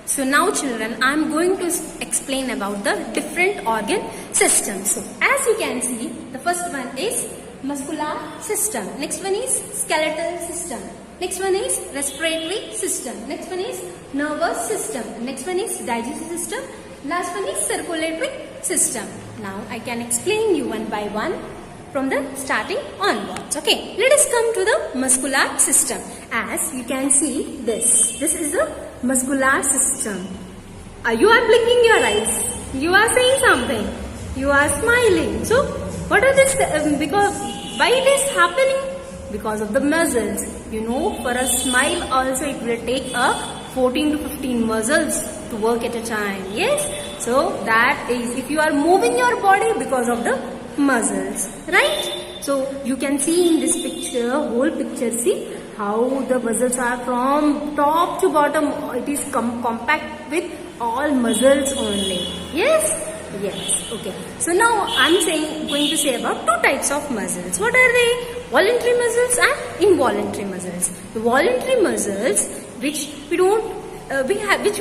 So now children, I am going to explain about the different organ systems. So as you can see, the first one is muscular system. Next one is skeletal system. Next one is respiratory system. Next one is nervous system. Next one is digestive system. Last one is circulatory system. Now I can explain you one by one from the starting onwards. Okay, let us come to the muscular system. As you can see, this is the muscular system. You are blinking your eyes. You are saying something. You are smiling. So, what are this? Because why it is happening? Because of the muscles. You know, for a smile also it will take 14 to 15 muscles to work at a time. Yes. So that is if you are moving your body because of the muscles, right? So you can see in this picture, whole picture, see how the muscles are from top to bottom. It is compact with all muscles only. Yes? Yes. Okay. So now I am going to say about two types of muscles. What are they? Voluntary muscles and involuntary muscles. The voluntary muscles which we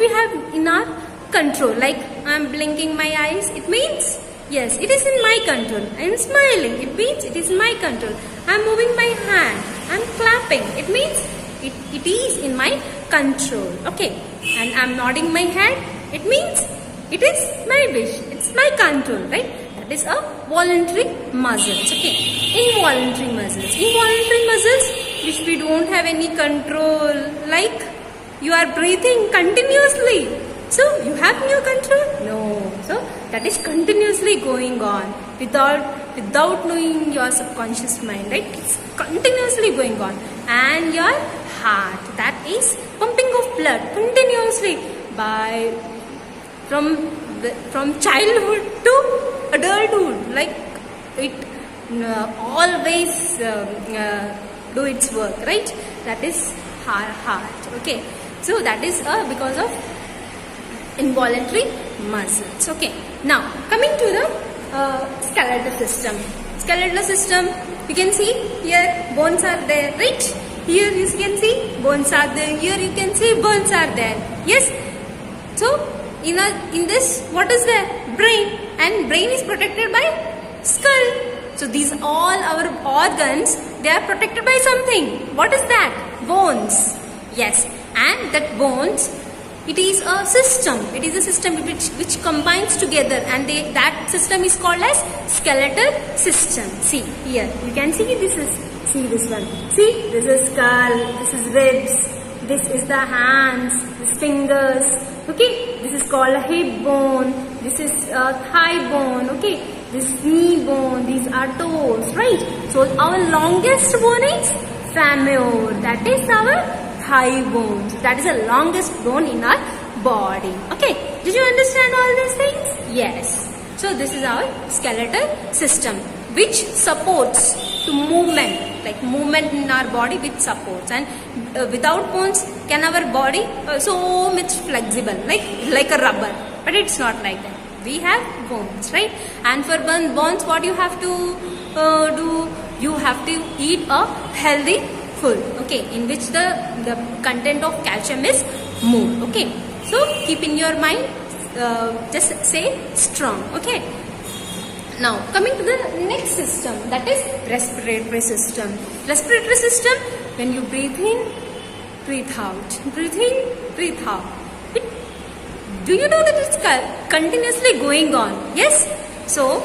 have in our control. Like I am blinking my eyes. It means yes, it is in my control. I am smiling. It means it is in my control. I am moving my hand. I am clapping. It means it is in my control. Okay. And I am nodding my head. It means it is my wish. It's my control, right? That is a voluntary muscles. Okay. Involuntary muscles. Involuntary muscles which we don't have any control. Like you are breathing continuously. So you have no control? No. So that is continuously going on without knowing your subconscious mind, right? It's continuously going on. And your heart, that is pumping of blood continuously from childhood to adulthood. Like it always do its work, right? That is heart. Okay. So that is because of involuntary muscles. Okay. Now coming to the skeletal system. Skeletal system, you can see here bones are there, right? Here you can see bones are there. Here you can see bones are there. Yes. So in this, what is there? Brain, and brain is protected by skull. So these all our organs, they are protected by something. What is that? Bones. Yes. And that bones, it is a system. It is a system which combines together, and that system is called as skeletal system. See here, you can see this one. See, this is skull, this is ribs, this is the hands, this fingers. Okay, this is called a hip bone. This is a thigh bone. Okay, this is knee bone. These are toes, right? So our longest bone is femur. That is our thigh bone. That is the longest bone in our body. Okay, did you understand all these things? Yes. So this is our skeletal system which supports to movement, like movement in our body with supports. And without bones, can our body so much flexible, like a rubber? But it's not like that. We have bones, right? And for bones, what you have to do? You have to eat a healthy food, okay, in which the content of calcium is more. Okay, so keep in your mind, just say strong. Okay. Now coming to the next system, that is respiratory system. Respiratory system, when you breathe in, breathe out, breathe in, breathe out. Do you know that it's continuously going on? Yes. So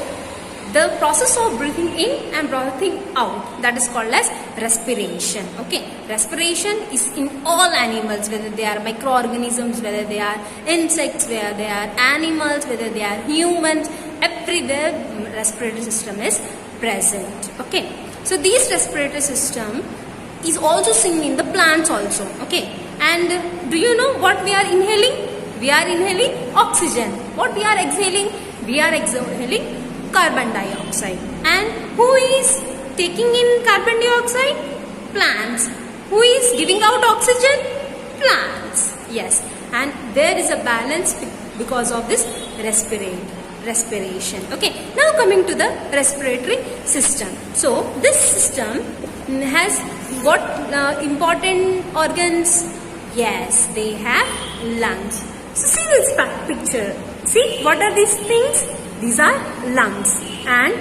the process of breathing in and breathing out, that is called as respiration. Okay, respiration is in all animals, whether they are microorganisms, whether they are insects, whether they are animals, whether they are humans. Everywhere respiratory system is present. Okay, so this respiratory system is also seen in the plants also. Okay, and do you know what we are inhaling? We are inhaling oxygen. What we are exhaling? We are exhaling carbon dioxide. And who is taking in carbon dioxide? Plants. Who is giving out oxygen? Plants. Yes. And there is a balance because of this respiration. Okay. Now coming to the respiratory system. So this system has what important organs? Yes, they have lungs. So see this picture. See, what are these things? These are lungs. And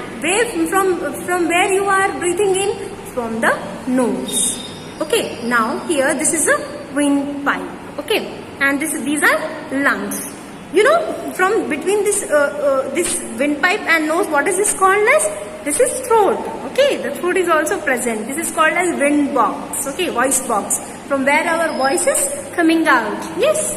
from where you are breathing in? From the nose. Okay, now here this is a windpipe. Okay, and these are lungs. You know, from between this windpipe and nose, what is this called as? This is throat. Okay, the throat is also present. This is called as wind box. Okay, voice box. From where our voice is coming out. Yes,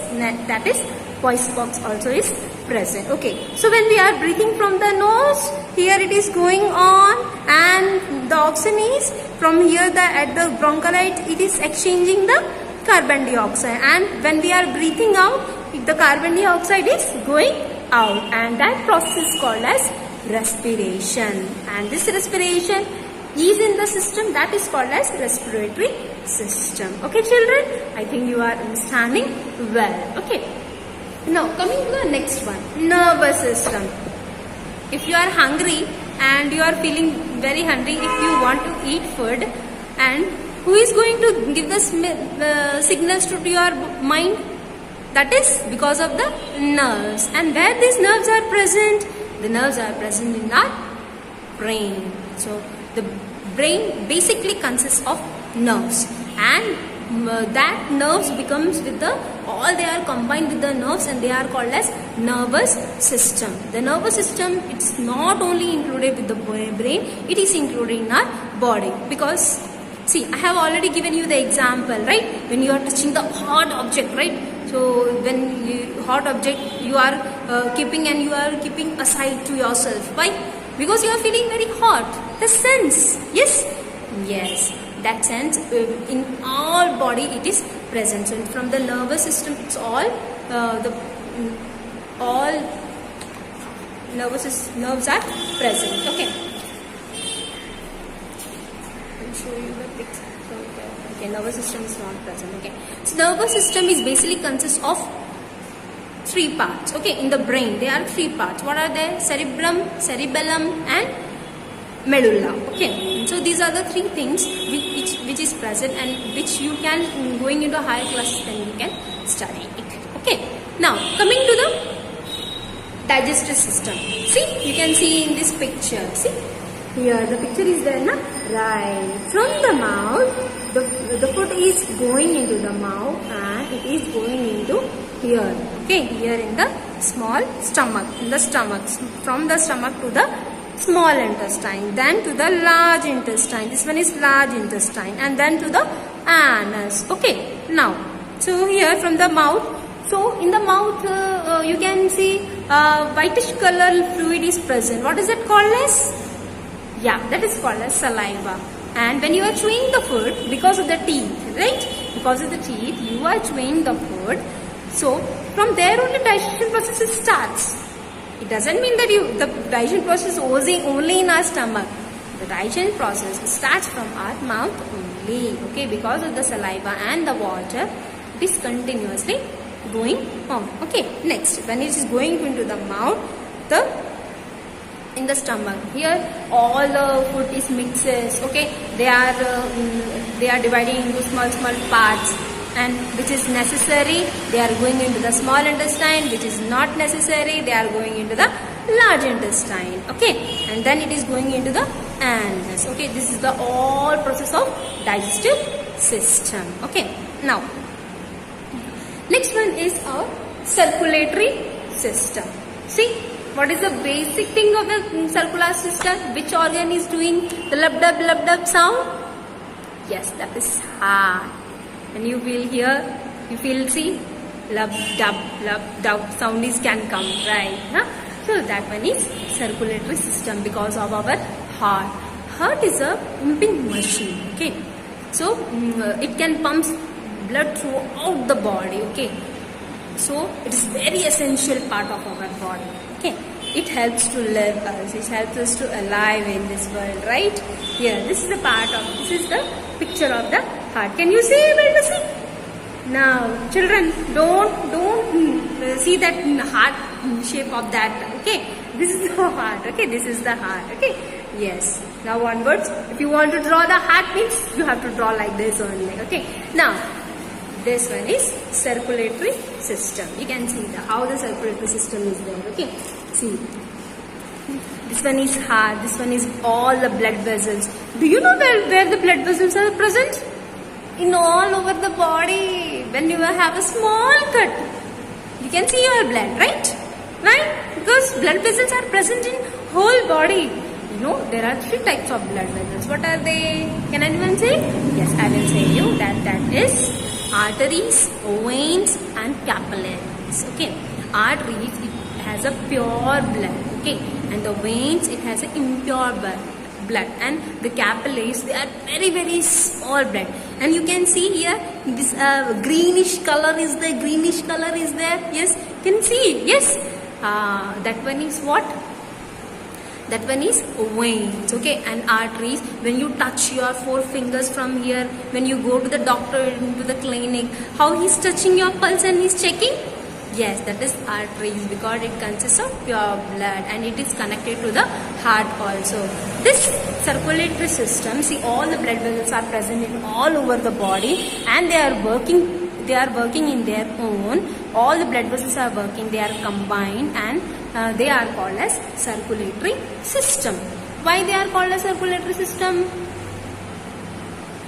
that is voice box also is present. Okay, so when we are breathing from the nose, here it is going on, and the oxygen is from here at the bronchite, it is exchanging the carbon dioxide, and when we are breathing out, the carbon dioxide is going out, and that process is called as respiration. And this respiration is in the system, that is called as respiratory system. Okay children, I think you are understanding well. Okay, now coming to the next one, nervous system. If you are hungry and you are feeling very hungry, if you want to eat food, and who is going to give the signals to your mind? That is because of the nerves. And where these nerves are present? The nerves are present in our brain. So the brain basically consists of nerves, and that nerves becomes with the they are combined with the nerves, and they are called as nervous system. The nervous system, it's not only included with the brain, it is included in our body, because see, I have already given you the example, right? When you are touching the hot object, right? So when hot object you are keeping, and you are keeping aside to yourself. Why? Because you are feeling very hot. The sense, yes, yes. That sense in all body it is present. So from the nervous system, it's all nerves are present. Okay. I'll show you the picture. Okay, nervous system is not present. Okay. So nervous system is basically consists of 3 parts. Okay, in the brain there are 3 parts. What are they? Cerebrum, cerebellum, and medulla. Okay, so these are the 3 things which is present, and which you can, going into higher classes, then you can study it. Okay, now coming to the digestive system. See, you can see in this picture. See, here the picture is there, na? Right. From the mouth, the food is going into the mouth, and it is going into here. Okay, here in the small stomach. In the stomach, from the stomach to the small intestine, then to the large intestine. This one is large intestine, and then to the anus. Okay, now, so here from the mouth, so in the mouth you can see whitish color fluid is present. What is it called as? Yeah, that is called as saliva. And when you are chewing the food, because of the teeth, right? Because of the teeth, you are chewing the food. So from there only digestion process starts. It doesn't mean that the digestion process only in our stomach. The digestion process starts from our mouth only. Okay, because of the saliva and the water, it is continuously going on. Okay, next, when it is going into the mouth, in the stomach, here all the food is mixes. Okay, they are dividing into small parts, and which is necessary, they are going into the small intestine. Which is not necessary, they are going into the large intestine. Okay, and then it is going into the anus. Okay, this is the all process of digestive system. Okay, now next one is our circulatory system. See, what is the basic thing of the circular system? Which organ is doing the lub-dub sound? Yes, that is heart. And you will hear, see, lub-dub sound can come, right? Huh? So that one is circulatory system, because of our heart. Heart is a pumping machine. Okay, so it can pump blood throughout the body. Okay, so it is very essential part of our body. Okay, it helps to live us, it helps us to alive in this world, right? Here, this is the picture of the heart. Can you see, able to see? Now, children, don't see that heart shape of that. Okay, this is the heart. Okay, this is the heart. Okay, yes. Now onwards, if you want to draw the heart, means you have to draw like this only. Okay, now this one is circulatory system. You can see how the circulatory system is there. Okay, see. This one is heart. This one is all the blood vessels. Do you know where the blood vessels are present? In all over the body. When you have a small cut, you can see your blood, right? Right? Because blood vessels are present in whole body. You know, there are 3 types of blood vessels. What are they? Can anyone say? Yes, I will say you that is arteries, veins and capillaries. Okay. Arteries, it has a pure blood. Okay. And the veins, it has an impure blood. And the capillaries, they are very, very small blood. And you can see here, this greenish color is there. Greenish color is there. Yes. Can see? Yes. That one is what? That one is veins, okay, and arteries. When you touch your 4 fingers from here, when you go to the doctor, into the clinic, how he's touching your pulse and he's checking? Yes, that is arteries, because it consists of pure blood and it is connected to the heart also. This circulatory system, see, all the blood vessels are present in all over the body and they are working in their own. All the blood vessels are working, they are combined, and they are called as circulatory system. Why they are called as circulatory system?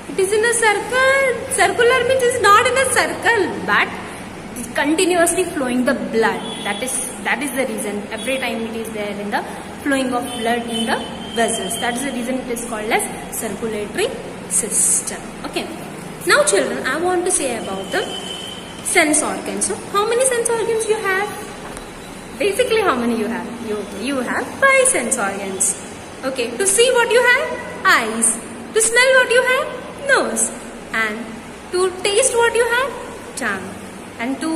It is in a circle. Circular means it's not in a circle, but it's continuously flowing the blood. That is the reason. Every time it is there in the flowing of blood in the vessels. That is the reason it is called as circulatory system. Okay. Now children, I want to say about the sense organs. So how many sense organs you have? Basically, how many you have? You have 5 sense organs. Okay, to see what you have? Eyes. To smell what you have? Nose. And to taste what you have? Tongue. And to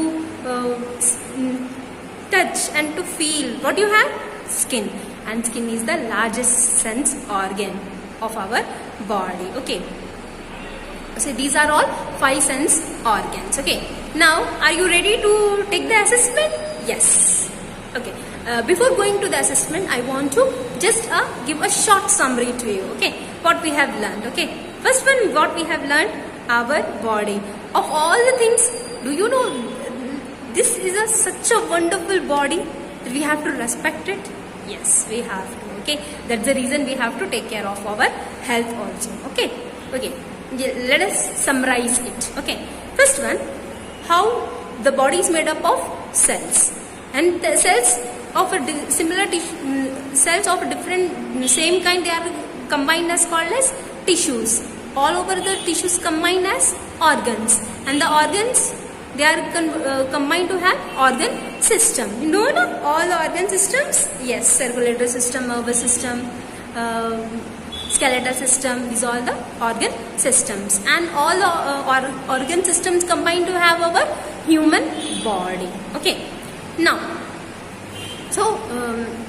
touch and to feel what you have? Skin. And skin is the largest sense organ of our body. Okay. So these are all 5 sense organs. Okay. Now, are you ready to take the assessment? Yes. Okay. Before going to the assessment, I want to just give a short summary to you. Okay. What we have learned. Okay. First one, what we have learned, our body. Of all the things, do you know this is such a wonderful body that we have to respect it? Yes, we have to. Okay. That's the reason we have to take care of our health also. Okay. Okay. Let us summarize it. Okay. First one, how the body is made up of cells. And the cells of a similar cells of a different same kind, they are combined as called as tissues. All over the tissues combined as organs, and the organs, they are combined to have organ system. You know all the organ systems? Yes, circulatory system, nervous system, skeletal system. These are all the organ systems, and all the organ systems combined to have our human body. Okay. Now, so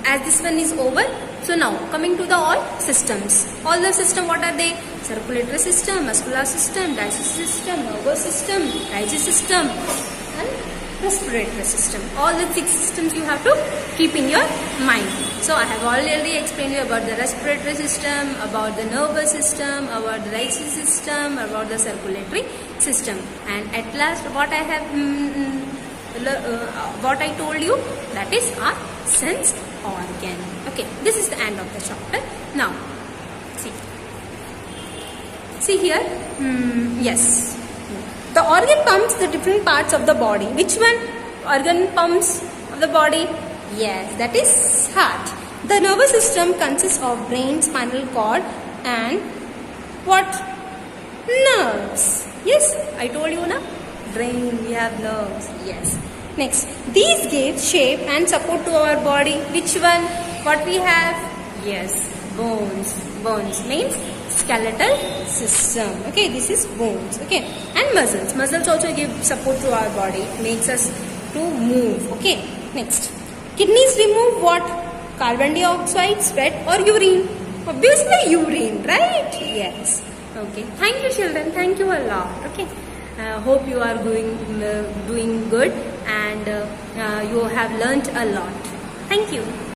as this one is over, so now coming to the all systems. All the system, what are they? Circulatory system, muscular system, digestive system, nervous system, digestive system, and respiratory system. All the 6 systems you have to keep in your mind. So I have already explained you about the respiratory system, about the nervous system, about the digestive system, about the circulatory system, and at last what I have what I told you, that is our sense organ. Okay, this is the end of the chapter. Now, see here. Yes, the organ pumps the different parts of the body. Which one? Organ pumps of the body? Yes, that is heart. The nervous system consists of brain, spinal cord, and what? Nerves. Yes, I told you na. Brain, we have nerves. Yes. Next, these give shape and support to our body. Which one? What we have? Yes, bones. Bones means skeletal system. Okay, this is bones. Okay, and muscles. Muscles also give support to our body. Makes us to move. Okay. Next, kidneys remove what? Carbon dioxide, sweat, or urine? Obviously, urine, right? Yes. Okay. Thank you, children. Thank you a lot. Okay. Hope you are doing good, and you have learnt a lot. Thank you.